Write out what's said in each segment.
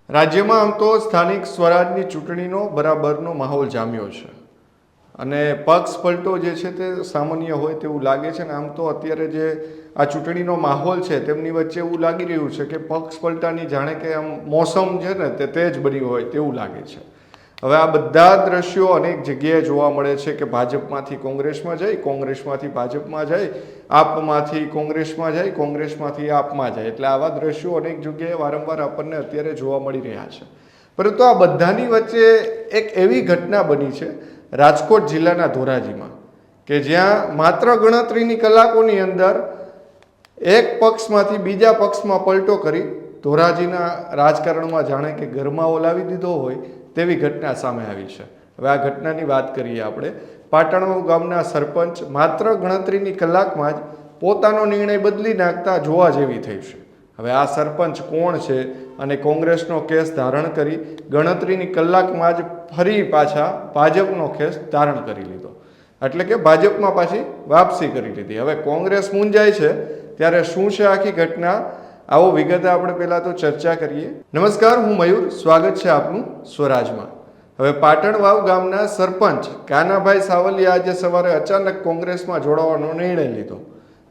રાજ્યમાં આમ તો સ્થાનિક સ્વરાજની ચૂંટણીનો બરાબરનો માહોલ જામ્યો છે અને પક્ષ પલટો જે છે તે સામાન્ય હોય તેવું લાગે છે ને આમ તો અત્યારે જે આ ચૂંટણીનો માહોલ છે તેમની વચ્ચે એવું લાગી રહ્યું છે કે પક્ષ પલટાની જાણે કે આમ મોસમ છે ને તે તેજ બની હોય તેવું લાગે છે. હવે આ બધા દ્રશ્યો અનેક જગ્યાએ જોવા મળે છે કે ભાજપમાંથી કોંગ્રેસમાં જાય, કોંગ્રેસમાંથી ભાજપમાં જાય, આપમાંથી કોંગ્રેસમાં જાય, કોંગ્રેસમાંથી આપમાં જાય. એટલે આવા દ્રશ્યો અનેક જગ્યાએ વારંવાર આપણને અત્યારે જોવા મળી રહ્યા છે. પરંતુ આ બધાની વચ્ચે એક એવી ઘટના બની છે રાજકોટ જિલ્લાના ધોરાજીમાં કે જ્યાં માત્ર ગણતરીની કલાકોની અંદર એક પક્ષમાંથી બીજા પક્ષમાં પલટો કરી ધોરાજીના રાજકારણમાં જાણે કે ગરમાવો લાવી દીધો હોય તેવી ઘટના સામે આવી છે. હવે આ ઘટનાની વાત કરીએ આપણે. પાટણવાવ ગામના સરપંચ માત્ર ગણતરીની કલાકમાં જ પોતાનો નિર્ણય બદલી નાખતા જોવા જેવી થઈ છે. હવે આ સરપંચ કોણ છે અને કોંગ્રેસનો કેસ ધારણ કરી ગણતરીની કલાકમાં જ ફરી પાછા ભાજપનો કેસ ધારણ કરી લીધો, એટલે કે ભાજપમાં પાછી વાપસી કરી લીધી. હવે કોંગ્રેસ મૂંઝાય છે ત્યારે શું છે આખી ઘટના, આવો વિગતે આપણે પહેલાં તો ચર્ચા કરીએ. નમસ્કાર, હું મયુર, સ્વાગત છે આપનું સ્વરાજમાં. હવે પાટણવાવ ગામના સરપંચ કાનાભાઈ સાવલિયા આજે સવારે અચાનક કોંગ્રેસમાં જોડાવાનો નિર્ણય લીધો,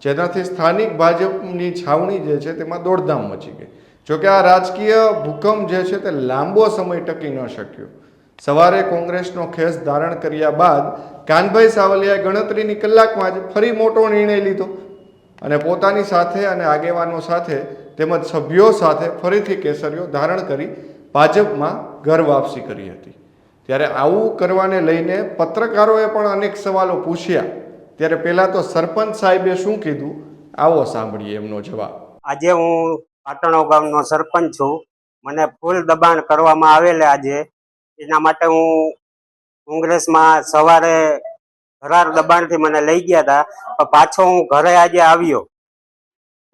જેનાથી સ્થાનિક ભાજપની છાવણી જે છે તેમાં દોડધામ મચી ગઈ. જોકે આ રાજકીય ભૂકંપ જે છે તે લાંબો સમય ટકી ન શક્યો. સવારે કોંગ્રેસનો ખેસ ધારણ કર્યા બાદ કાનભાઈ સાવલિયાએ ગણતરીની કલાકમાં જ ફરી મોટો નિર્ણય લીધો અને પોતાની સાથે અને આગેવાનો સાથે તેમજ સભ્યો સાથે ફરીથી કેસરીઓ ધારણ કરી ભાજપમાં ઘર વાપસી કરી હતી. ત્યારે આવું કરવાને લઈને પત્રકારોએ પણ અનેક સવાલો પૂછ્યા. ત્યારે પહેલાં તો સરપંચ સાહેબે શું કીધું, આવો સાંભળીએ એમનો જવાબ. આજે હું પાટણવાવ ગામનો સરપંચ છું. મને ફૂલ દબાણ કરવામાં આવેલા આજે, એના માટે હું કોંગ્રેસમાં સવારે ઘરાર દબાણથી મને લઈ ગયા હતા, પણ પાછો હું ઘરે આજે આવ્યો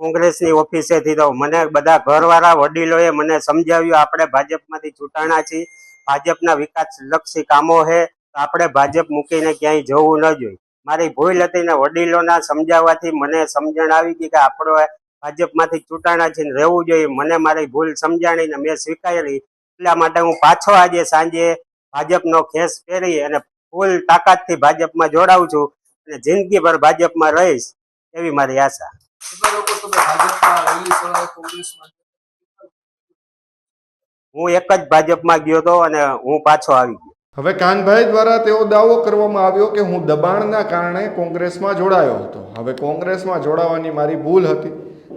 કોંગ્રેસની ઓફિસેથી. તો મને બધા ઘરવાળા વડીલોએ મને સમજાવ્યું આપણે ભાજપમાંથી ચૂંટાણા છીએ, ભાજપના વિકાસલક્ષી કામો છે, આપણે ભાજપ મૂકીને ક્યાંય જવું ન જોઈએ. મારી ભૂલ હતી ને વડીલોના સમજાવવાથી મને સમજણ આવી ગઈ કે આપણે ભાજપમાંથી ચૂંટાણા છીએ ને રહેવું જોઈએ. મને મારી ભૂલ સમજાણીને મેં સ્વીકારી, એટલા માટે હું પાછો આજે સાંજે ભાજપનો ખેસ પહેરી અને ફૂલ તાકાતથી ભાજપમાં જોડાઉં છું અને જિંદગીભર ભાજપમાં રહીશ એવી મારી આશા. હું એક જ ભાજપમાં ગયો હતો અને હું પાછો આવી ગયો. હવે કાનભાઈ દ્વારા તેવો દાવો કરવામાં આવ્યો કે હું દબાણના કારણે કોંગ્રેસમાં જોડાયો હતો. હવે કોંગ્રેસમાં જોડાવાની મારી ભૂલ હતી,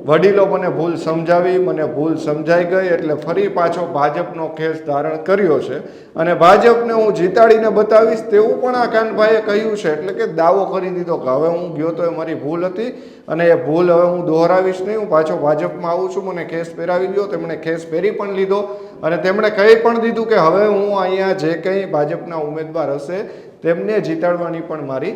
વડીલો મને ભૂલ સમજાવી, મને ભૂલ સમજાઈ ગઈ, એટલે ફરી પાછો ભાજપનો ખેસ ધારણ કર્યો છે અને ભાજપને હું જીતાડીને બતાવીશ તેવું પણ આ કાનભાઈએ કહ્યું છે. એટલે કે દાવો કરી દીધો કે હવે હું ગયો તો એ મારી ભૂલ હતી અને એ ભૂલ હવે હું દોહરાવીશ નહીં, હું પાછો ભાજપમાં આવું છું. મને ખેસ પહેરાવી દો. તેમણે ખેસ પહેરી પણ લીધો અને તેમણે કહી પણ દીધું કે હવે હું અહીંયા જે કંઈ ભાજપના ઉમેદવાર હશે તેમને જીતાડવાની પણ મારી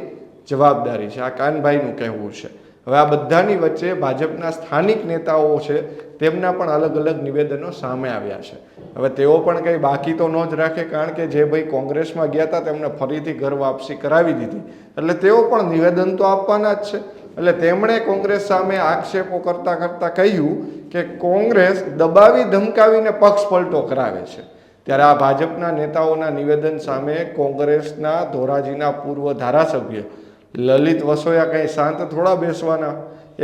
જવાબદારી છે. આ કાનભાઈનું કહેવું છે. હવે આ બધાની વચ્ચે ભાજપના સ્થાનિક નેતાઓ છે તેમના પણ અલગ અલગ નિવેદનો સામે આવ્યા છે. હવે તેઓ પણ કંઈ બાકી તો ન જ રાખે, કારણ કે જે ભાઈ કોંગ્રેસમાં ગયા હતા તેમને ફરીથી ઘર વાપસી કરાવી દીધી, એટલે તેઓ પણ નિવેદન તો આપવાના જ છે. એટલે તેમણે કોંગ્રેસ સામે આક્ષેપો કરતા કરતા કહ્યું કે કોંગ્રેસ દબાવી ધમકાવીને પક્ષ પલટો કરાવે છે. ત્યારે આ ભાજપના નેતાઓના નિવેદન સામે કોંગ્રેસના ધોરાજીના પૂર્વ ધારાસભ્ય લલિત વસોયા કંઈ શાંત થોડા બેસવાના,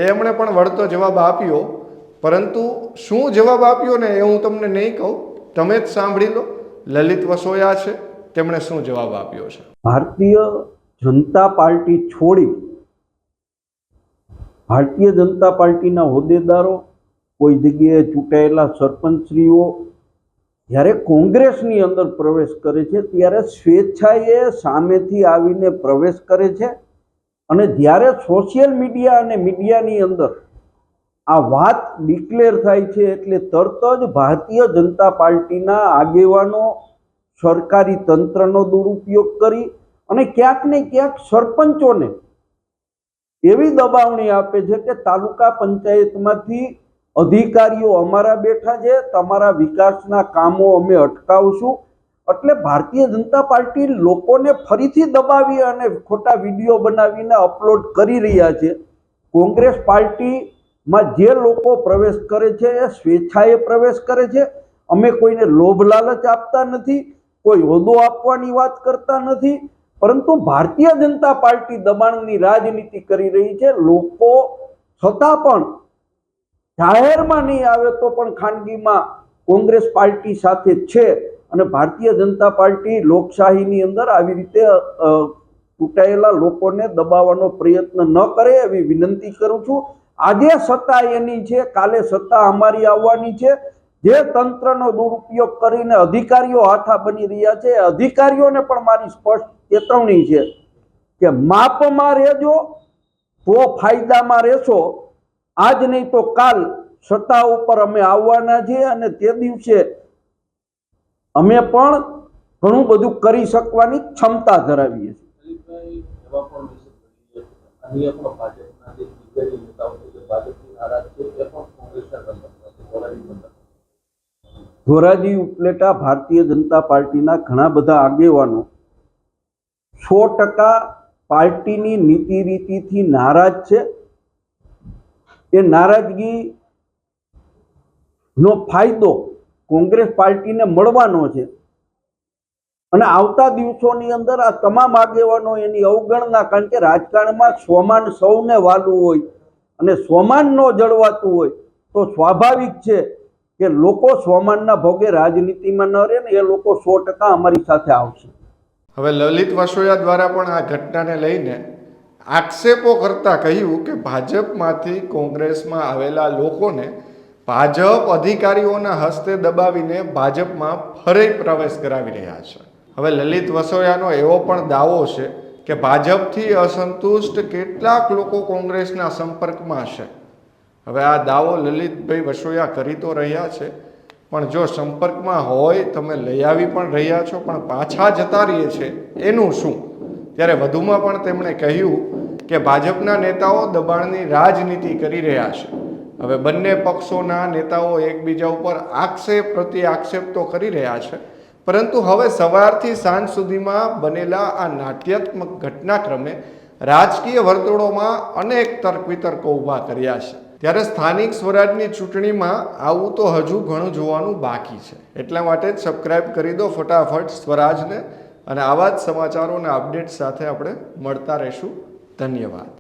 એમણે પણ વળતો જવાબ આપ્યો. પરંતુ શું જવાબ આપ્યો ને એ હું તમને નહીં કહું, તમે જ સાંભળી લો. લલિત વસોયા છે, તેમણે શું જવાબ આપ્યો છે. ભારતીય જનતા પાર્ટી છોડી ભારતીય જનતા પાર્ટીના હોદ્દેદારો, કોઈ જગ્યાએ ચૂંટાયેલા સરપંચશ્રીઓ જ્યારે કોંગ્રેસની અંદર પ્રવેશ કરે છે ત્યારે સ્વેચ્છાએ સામેથી આવીને પ્રવેશ કરે છે અને જ્યારે સોશિયલ મીડિયા અને મીડિયાની અંદર આ વાત ડિક્લેર થાય છે એટલે તરત જ ભારતીય જનતા પાર્ટીના આગેવાનો સરકારી તંત્રનો દુરુપયોગ કરી અને ક્યાંક ને ક્યાંક સરપંચોને એવી દબાવણી આપે છે કે તાલુકા પંચાયતમાંથી અધિકારીઓ અમારા બેઠા છે, તમારા વિકાસના કામો અમે અટકાવશું. એટલે ભારતીય જનતા પાર્ટી લોકોને ફરીથી દબાવી અને ખોટા વિડીયો બનાવીને અપલોડ કરી રહ્યા છે. કોંગ્રેસ પાર્ટીમાં જે લોકો પ્રવેશ કરે છે એ સ્વેચ્છાએ પ્રવેશ કરે છે અમે કોઈને લોભ લાલચ આપતા નથી, કોઈ હોદ્દો આપવાની વાત કરતા નથી, પરંતુ ભારતીય જનતા પાર્ટી દબાણની રાજનીતિ કરી રહી છે. લોકો છતાં પણ જાહેરમાં નહીં આવે તો પણ ખાનગીમાં કોંગ્રેસ પાર્ટી સાથે છે અને ભારતીય જનતા પાર્ટી લોકશાહીની અંદર આવી રીતે ચૂંટાયેલા લોકોને દબાવવાનો પ્રયત્ન ન કરે એવી વિનંતી કરું છું. આજે સત્તા એની છે, કાલે સત્તા અમારી આવવાની છે. જે તંત્રનો દુરુપયોગ કરીને અધિકારીઓ હાથા બની રહ્યા છે, અધિકારીઓને પણ મારી સ્પષ્ટ ચેતવણી છે કે માપમાં રહેજો તો ફાયદામાં રહેશો. આજ નહીં તો કાલ સત્તા ઉપર અમે આવવાના છીએ અને તે દિવસે અમે પણ ઘણું બધું કરી શકવાની ક્ષમતા ધરાવીએ છીએ. ધોરાજી ઉપલેટા ભારતીય જનતા પાર્ટીના ઘણા બધા આગેવાનો 100% પાર્ટીની નીતિ રીતિથી નારાજ છે. એ નારાજગીનો ફાયદો કોંગ્રેસ પાર્ટીને મળવાનો છે અને આવતા દિવસોની અંદર આ તમામ આગેવાનો એની અવગણના, કારણ કે રાજકારણમાં સ્વમાન સૌને વાલું હોય અને સ્વમાન ન જળવાતું હોય તો સ્વાભાવિક છે કે લોકો સ્વમાનના ભોગે રાજનીતિમાં ન રહે ને એ લોકો 100% અમારી સાથે આવશે. હવે લલિત વસોયા દ્વારા પણ આ ઘટનાને લઈને આક્ષેપો કરતા કહ્યું કે ભાજપમાંથી કોંગ્રેસમાં આવેલા લોકોને ભાજપ અધિકારીઓના હસ્તે દબાવીને ભાજપમાં ફરી પ્રવેશ કરાવી રહ્યા છે. હવે લલિત વસોયાનો એવો પણ દાવો છે કે ભાજપથી અસંતુષ્ટ કેટલાક લોકો કોંગ્રેસના સંપર્કમાં છે. હવે આ દાવો લલિતભાઈ વસોયા કરી તો રહ્યા છે, પણ જો સંપર્કમાં હોય, તમે લઈ આવી પણ રહ્યા છો, પણ પાછા જતા રહીએ છે એનું શું? ત્યારે વધુમાં પણ તેમણે કહ્યું કે ભાજપના નેતાઓ દબાણની રાજનીતિ કરી રહ્યા છે. હવે બંને પક્ષોના નેતાઓ એકબીજા ઉપર આક્ષેપ પ્રતિ આક્ષેપ તો કરી રહ્યા છે, પરંતુ હવે સવારથી સાંજ સુધીમાં બનેલા આ નાટ્યાત્મક ઘટનાક્રમે રાજકીય વર્તુળોમાં અનેક તર્ક વિતર્કો ઊભા કર્યા છે. ત્યારે સ્થાનિક સ્વરાજની ચૂંટણીમાં આવું તો હજુ ઘણું જોવાનું બાકી છે. એટલા માટે જ સબસ્ક્રાઇબ કરી દો ફટાફટ સ્વરાજને, અને આવા જ સમાચારોના અપડેટ સાથે આપણે મળતા રહીશું. ધન્યવાદ.